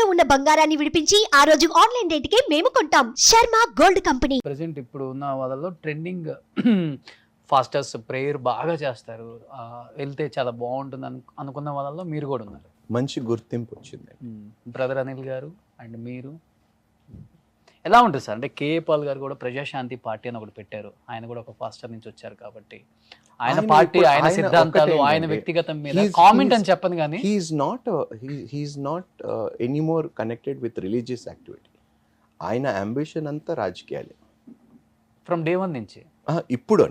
ఇంట్లో ఉన్న బంగారాన్ని విడిపించి ఆ రోజు ఆన్లైన్ రేటుకే మేము కొంటాం. Sharma gold company. ప్రెసెంట్ ఇప్పుడు ఉన్న వాళ్ళలో ట్రెండింగ్ ఫాస్టర్స్ ప్రేయర్ బాగా చేస్తారు, వెళ్తే చాలా బాగుంటుంది అనుకున్న వాళ్ళలో మీరు కూడా ఉన్నారు. మంచి గుర్తింపు వచ్చింది. బ్రదర్ అనిల్ గారు అండ్ మీరు ఎలా ఉంటుంది సార్? అంటే కేఏ పాల్ గారు కూడా ప్రజాశాంతి పార్టీ అని ఒకటి పెట్టారు. ఆయన కూడా ఒక ఫాస్టర్ నుంచి వచ్చారు కాబట్టి ఆయన పార్టీ, ఆయన సిద్ధాంతాలు, ఆయన వ్యక్తిగతం మీద కామెంట్ అని చెప్పను కానీ he is not anymore connected with religious activity. ఆయన అంబిషన్ అంతా రాజకీయాలే ఫ్రమ్ డే వన్ నుంచి. ఇప్పుడు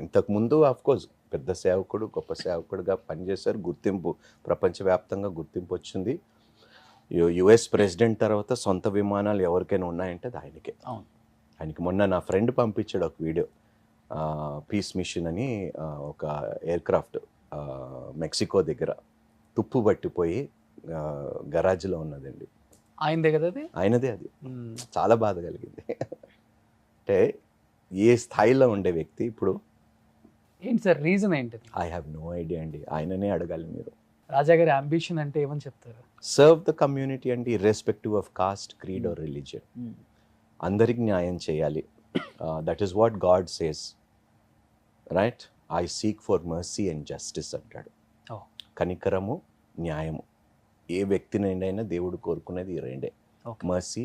ఇంతకు ముందు ఆఫ్ కోర్స్ పెద్ద సేవకుడు, గొప్ప సేవకుడుగా పనిచేశారు. గుర్తింపు ప్రపంచవ్యాప్తంగా గుర్తింపు వచ్చింది. యుఎస్ ప్రెసిడెంట్ తర్వాత సొంత విమానాలు ఎవరికైనా ఉన్నాయంటే అది ఆయనకే. ఆయనకి మొన్న నా ఫ్రెండ్ పంపించాడు ఒక వీడియో, పీస్ మిషన్ అని ఒక ఎయిర్ క్రాఫ్ట్ మెక్సికో దగ్గర తుప్పు పట్టిపోయి గరాజ్లో ఉన్నదండి. ఆయనదే కదా అది? ఆయనదే. అది చాలా బాధ కలిగింది. అంటే ఏ స్థాయిలో ఉండే వ్యక్తి ఇప్పుడు ఏంటి సార్ రీజన్ ఏంటి? ఐ హ్యావ్ నో ఐడియా అండి, ఆయననే అడగాలి మీరు. రాజా గారి అంబిషన్ అంటే ఏమని చెప్తారు? సర్వ్ ద కమ్యూనిటీ అండి, irrespective of cost, creed are religion. అందరికి న్యాయం చేయాలి. That is what God says, right? I seek for mercy and justice అంటాడు. కనికరము, న్యాయము. ఏ వ్యక్తినైనా దేవుడు కోరుకునేది ఈ రెండే, మర్సీ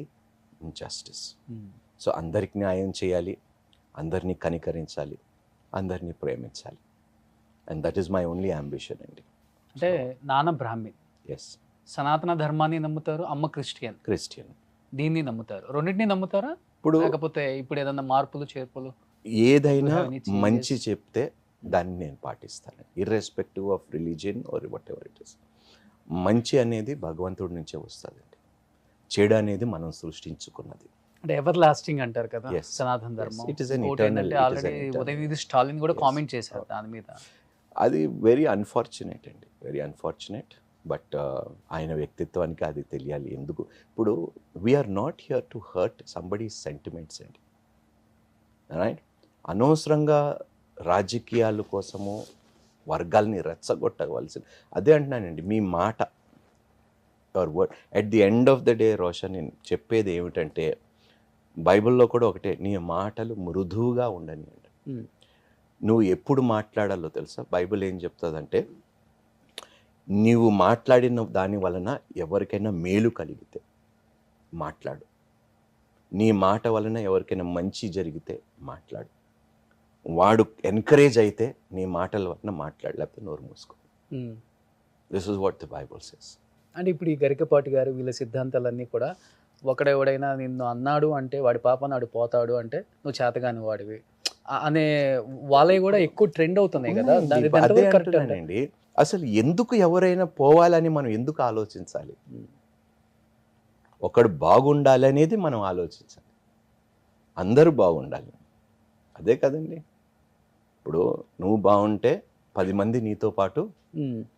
అండ్ జస్టిస్. సో అందరికి న్యాయం చేయాలి, అందరినీ కనికరించాలి, అందరినీ ప్రేమించాలి. And that is my only ambition అండి. అంటే నాన్న బ్రాహ్మణ్, ఎస్, సనాతన ధర్మాన్ని నమ్ముతారు, అమ్మ క్రిస్టియన్. దీన్ని నమ్ముతారు, రెండింటిని నమ్ముతారా? ఇప్పుడు లేకపోతే ఇప్పుడు ఏదైనా మార్పులు చేర్పులు? ఏదైనా మంచి చెప్తే దాన్ని నేను పాటిస్తాను, irrespective of religion are what ever it is. మంచి అనేది భగవంతుడి నుంచే వస్తుందండి, చెడు అనేది మనం సృష్టించుకున్నది. అంటే ఎవర్ లాస్టింగ్ అంటారు కదా సనాతన ధర్మం. It is an eternal. Already Udhayanidhi Stalin కూడా కామెంట్ చేశారు దాని మీద. అది వెరీ అన్ఫార్చునేట్ అండి, వెరీ అన్ఫార్చునేట్. బట్ ఆయన వ్యక్తిత్వానికి అది తెలియాలి. ఎందుకు ఇప్పుడు we are not here to hurt somebody's sentiments అండి, రైట్? అనవసరంగా రాజకీయాల కోసము వర్గాల్ని రెచ్చగొట్టవలసింది. అదే అంటున్నానండి, మీ మాట, your word, at the end of the day Roshan, నేను చెప్పేది ఏమిటంటే బైబిల్లో కూడా ఒకటే, నీ మాటలు మృదువుగా ఉండని అంట. నువ్వు ఎప్పుడు మాట్లాడాలో తెలుసా? బైబిల్ ఏం చెప్తుందంటే, నీవు మాట్లాడిన దాని వలన ఎవరికైనా మేలు కలిగితే మాట్లాడు, నీ మాట వలన ఎవరికైనా మంచి జరిగితే మాట్లాడు, వాడు ఎంకరేజ్ అయితే నీ మాటల వలన మాట్లాడు, లేకపోతే నోరు మూసుకో. This is what the Bible says. అంటే ఇప్పుడు ఈ గరికపాటి గారు వీళ్ళ సిద్ధాంతాలన్నీ కూడా, ఒకడెవడైనా నిన్ను అన్నాడు అంటే వాడి పాప నాడు పోతాడు అంటే నువ్వు చేతగాని వాడివి అనే వాళ్ళే కూడా ఎక్కువ ట్రెండ్ అవుతున్నాయి కదా. అండి అసలు ఎందుకు ఎవరైనా పోవాలని మనం ఎందుకు ఆలోచించాలి? ఒకడు బాగుండాలి అనేది మనం ఆలోచించాలి, అందరూ బాగుండాలి, అదే కదండి. ఇప్పుడు నువ్వు బాగుంటే 10 మంది నీతో పాటు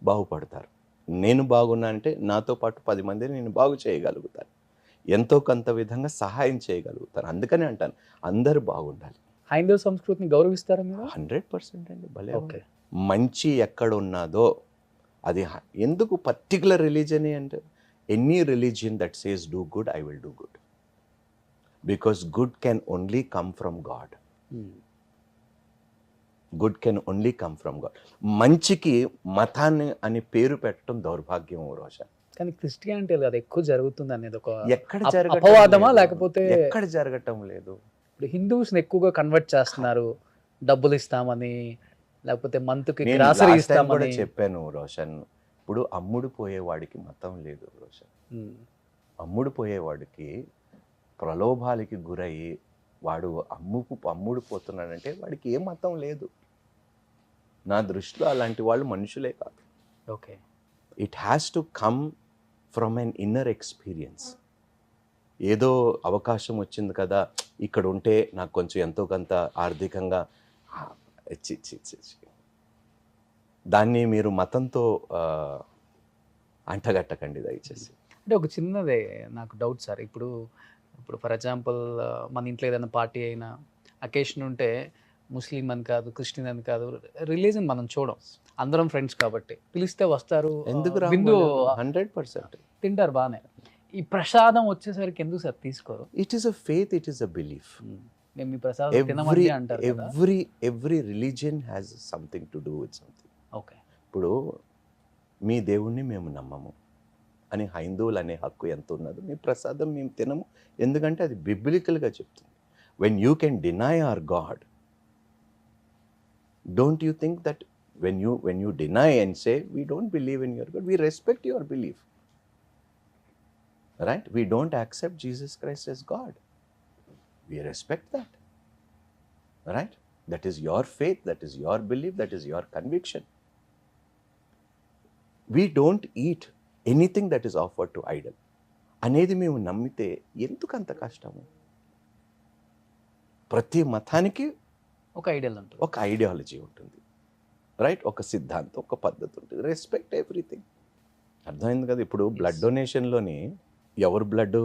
బాగుపడతారు. నేను బాగున్నా అంటే నాతో పాటు 10 మందిని నేను బాగు చేయగలుగుతాను, ఎంతో కొంత విధంగా సహాయం చేయగలుగుతాను. అందుకనే అంటాను అందరూ బాగుండాలి. హైందవ సంస్కృతిని గౌరవిస్తారా మీరు? 100% అండి. భలే ఓకే. మంచి ఎక్కడ ఉన్నదో అది ఎందుకు పర్టికులర్ రిలీజన్ అంటే, any religion that says do good, I will do good, because good can only come from God. Good can only come from God. మంచికి మతాన్ని అని పేరు పెట్టడం దౌర్భాగ్యం రోషన్. కానీ క్రిస్టియానిటీ అది ఎక్కువ జరుగుతుంది అనేది ఒక ఎక్కడ అపవాదమా, లేకపోతే ఎక్కడ జరగటం లేదు? ఇప్పుడు హిందూస్ని ఎక్కువగా కన్వర్ట్ చేస్తున్నారు, డబ్బులు ఇస్తామని, లేకపోతే మంత్కి గ్రాసరీ ఇస్తామని చెప్పాను రోషన్. ఇప్పుడు అమ్ముడు పోయేవాడికి మతం లేదు రోషన్. అమ్ముడు పోయేవాడికి ప్రలోభాలకి గురయ్యి వాడు అమ్ముడు పోతున్నాడంటే వాడికి ఏ మతం లేదు. నా దృష్టిలో అలాంటి వాళ్ళు మనుషులే కాదు. Okay, it has to come from an inner experience. ఏదో అవకాశం వచ్చింది కదా, ఇక్కడ ఉంటే నాకు కొంచెం ఎంతో కొంత ఆర్థికంగా, దాన్ని మీరు మతంతో అంటగట్టకండి దయచేసి. అంటే ఒక చిన్నదే నాకు డౌట్ సార్. ఇప్పుడు ఫర్ ఎగ్జాంపుల్ మన ఇంట్లో ఏదైనా పార్టీ అయినా అకేషన్ ఉంటే ముస్లిం అని కాదు, క్రిస్టియన్ అని కాదు, రిలీజన్ మనం చూడం, అందరం ఫ్రెండ్స్ కాబట్టి పిలిస్తే వస్తారు, ఎందుకు 100% తింటారు బాగానే. ఈ ప్రసాదం వచ్చేసరికి ఎందుకు సార్ తీసుకోరు? It is a faith, it is a belief. మేము ఈ ప్రసాదం తినమండి అంటారు కదా. Every religion has something to do with something. Okay. ఇప్పుడు మీ దేవుణ్ణి మేము నమ్మము అని హైందువులు అనే హక్కు ఎంత ఉన్నదో, మీ ప్రసాదం మేము తినము, ఎందుకంటే అది బిబ్లికల్గా చెప్తుంది. When you can deny hour God, don't you think that when you deny and say we don't believe in your God, we respect your belief, right? We don't accept Jesus Christ as God, we respect that, right? That is your faith, that is your belief, that is your conviction. We don't eat anything that is offered to idol అనేది మేము నమ్మితే ఎందుకు అంత కష్టము? ప్రతి మతానికి ఒక ideal ఉంటుంది, ఒక ఐడియాలజీ ఉంటుంది, రైట్? ఒక సిద్ధాంతం, ఒక పద్ధతి ఉంటుంది. Respect everything. అర్థమైంది కదా? ఇప్పుడు బ్లడ్ డొనేషన్లోని ఎవరు బ్లడ్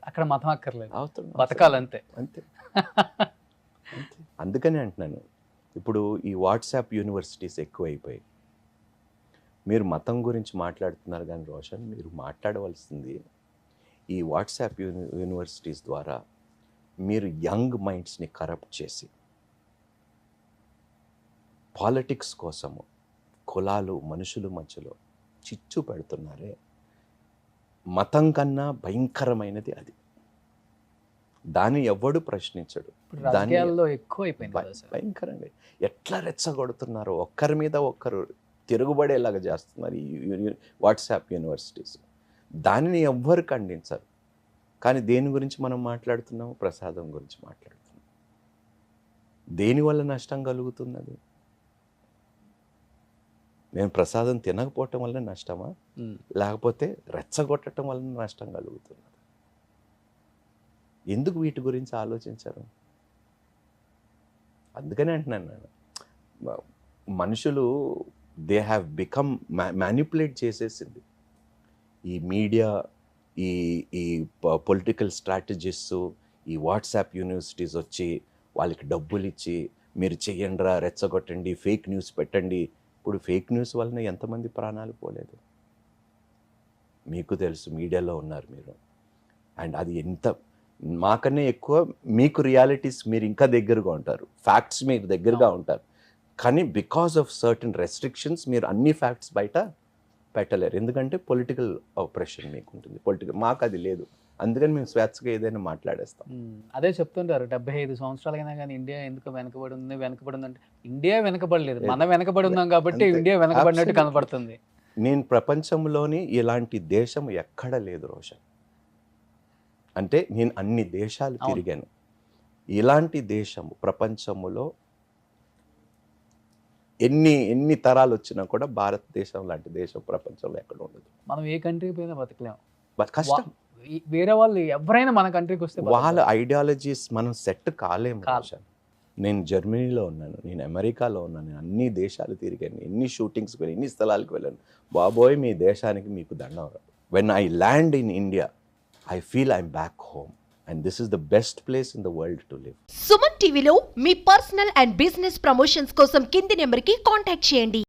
అక్కడ మతం అక్కర్లేదు, అవుతుంది, బతకాలంతే. అంతే. అందుకని అంటున్నాను, ఇప్పుడు ఈ వాట్సాప్ యూనివర్సిటీస్ ఎక్కువైపోయాయి. మీరు మతం గురించి మాట్లాడుతున్నారు కానీ రోషన్, మీరు మాట్లాడవలసింది ఈ వాట్సాప్ యూనివర్సిటీస్ ద్వారా మీరు యంగ్ మైండ్స్ని కరప్ట్ చేసి పాలిటిక్స్ కోసము కులాలు మనుషుల మధ్యలో చిచ్చు పెడుతున్నారే, మతం కన్నా భయంకరమైనది అది. దాన్ని ఎవడు ప్రశ్నించడు. రాజకీయాల్లో ఎక్కువ అయిపోయింది భయంకరంగా ఎట్లా రెచ్చగొడుతున్నారు, ఒక్కరి మీద ఒక్కరు తిరుగుబడేలాగా చేస్తున్నారు ఈ వాట్సాప్ యూనివర్సిటీస్. దానిని ఎవ్వరు ఖండించరు. కానీ దేని గురించి మనం మాట్లాడుతున్నాము? ప్రసాదం గురించి మాట్లాడుతున్నాం. దేనివల్ల నష్టం కలుగుతున్నది? నేను ప్రసాదం తినకపోవటం వల్ల నష్టమా, లేకపోతే రెచ్చగొట్టడం వల్ల నష్టం కలుగుతున్నది? ఎందుకు వీటి గురించి ఆలోచించరు? అందుకనే అంటున్నాను నేను, మనుషులు దే హ్యావ్ బికమ్ మ్యానిపులేట్ చేసేసింది ఈ మీడియా, ఈ పొలిటికల్ స్ట్రాటజిస్టు, ఈ వాట్సాప్ యూనివర్సిటీస్ వచ్చి వాళ్ళకి డబ్బులు ఇచ్చి మీరు చెయ్యండిరా, రెచ్చగొట్టండి, ఫేక్ న్యూస్ పెట్టండి. ఇప్పుడు ఫేక్ న్యూస్ వలన ఎంతమంది ప్రాణాలు పోలేదు మీకు తెలుసు, మీడియాలో ఉన్నారు మీరు. అండ్ అది ఎంత మాకన్నా ఎక్కువ మీకు రియాలిటీస్ మీరు ఇంకా దగ్గరగా ఉంటారు, ఫ్యాక్ట్స్ మీరు దగ్గరగా ఉంటారు. కానీ బికాస్ ఆఫ్ సర్టన్ రెస్ట్రిక్షన్స్ మీరు అన్ని ఫ్యాక్ట్స్ బయట పెట్టలేరు, ఎందుకంటే పొలిటికల్ ఆపరేషన్ మీకు ఉంటుంది. మాకు అది లేదు, అందుకని మేము స్వేచ్ఛగా ఏదైనా మాట్లాడేస్తాం. అదే చెప్తుంటారు, 75 సంవత్సరాలైనా కానీ ఇండియా ఎందుకు వెనకబడి ఉంది అంటే ఇండియా వెనకబడలేదు, మనం వెనకబడి ఉన్నాం కాబట్టి ఇండియా వెనకబడినట్టు కనపడుతుంది. నేను ప్రపంచంలోని ఇలాంటి దేశం ఎక్కడ లేదు రోషన్. అంటే నేను అన్ని దేశాలు తిరిగాను, ఇలాంటి దేశం ప్రపంచంలో ఎన్ని తరాలు వచ్చినా కూడా భారతదేశం లాంటి దేశం ప్రపంచంలో ఎక్కడ ఉండదు. మనం ఏ కంట్రీకి పోయినా బతకలేము, కష్టం. వేరే వాళ్ళు ఎవరైనా మన కంట్రీకి వస్తే వాళ్ళ ఐడియాలజీస్ మనం సెట్ కాలేము. నేను జర్మనీలో ఉన్నాను, నేను అమెరికాలో ఉన్నాను, నేను అన్ని దేశాలు తిరిగాను, ఎన్ని షూటింగ్స్కి వెళ్ళి ఎన్ని స్థలాలకు వెళ్ళాను. బాబోయ్, మీ దేశానికి మీకు దండం. When I land in India I feel I'm back home and this is the best place in the world to live. Suman టీవీలో మీ పర్సనల్ అండ్ బిజినెస్ ప్రమోషన్స్ కోసం కింది నెంబర్కి కాంటాక్ట్ చేయండి.